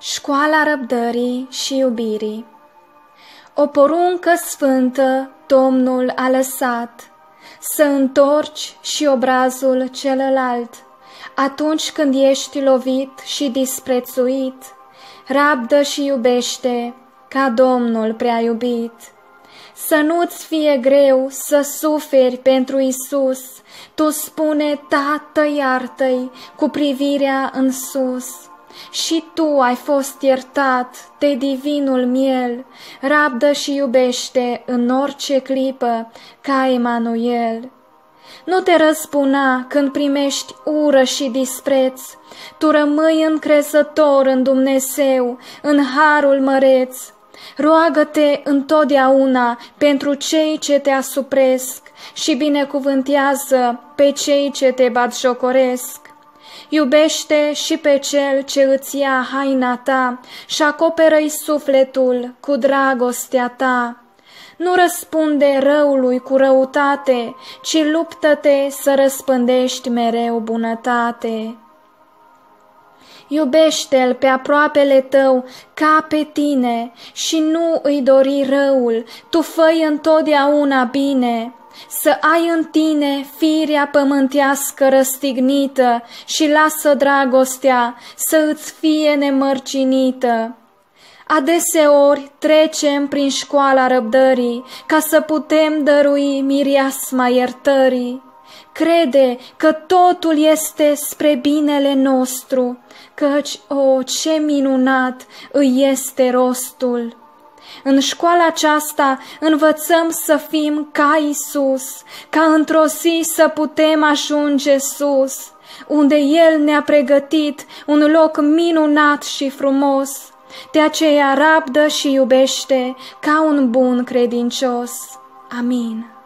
Școala răbdării și iubirii. O poruncă sfântă Domnul a lăsat, să întorci și obrazul celălalt. Atunci când ești lovit și disprețuit, rabdă și iubește ca Domnul prea iubit. Să nu-ți fie greu să suferi pentru Isus, tu spune, Tată, iartă-i cu privirea în sus. Și tu ai fost iertat de divinul miel, rabdă și iubește în orice clipă ca Emanuel. Nu te răzbuna când primești ură și dispreț, tu rămâi încrezător în Dumnezeu, în harul măreț. Roagă-te întotdeauna pentru cei ce te asupresc și binecuvântează pe cei ce te batjocoresc. Iubește și pe cel ce îți ia haina ta și acoperă-i sufletul cu dragostea ta. Nu răspunde răului cu răutate, ci luptă-te să răspândești mereu bunătate. Iubește-l pe aproapele tău ca pe tine și nu îi dori răul, tu fă-i întotdeauna bine. Să ai în tine firea pământească răstignită și lasă dragostea să îți fie nemărginită. Adeseori trecem prin școala răbdării ca să putem dărui mireasma iertării. Crede că totul este spre binele nostru, căci, ce minunat îi este rostul! În școala aceasta învățăm să fim ca Isus, ca într-o zi să putem ajunge sus, unde El ne-a pregătit un loc minunat și frumos. De aceea rabdă și iubește ca un bun credincios. Amin.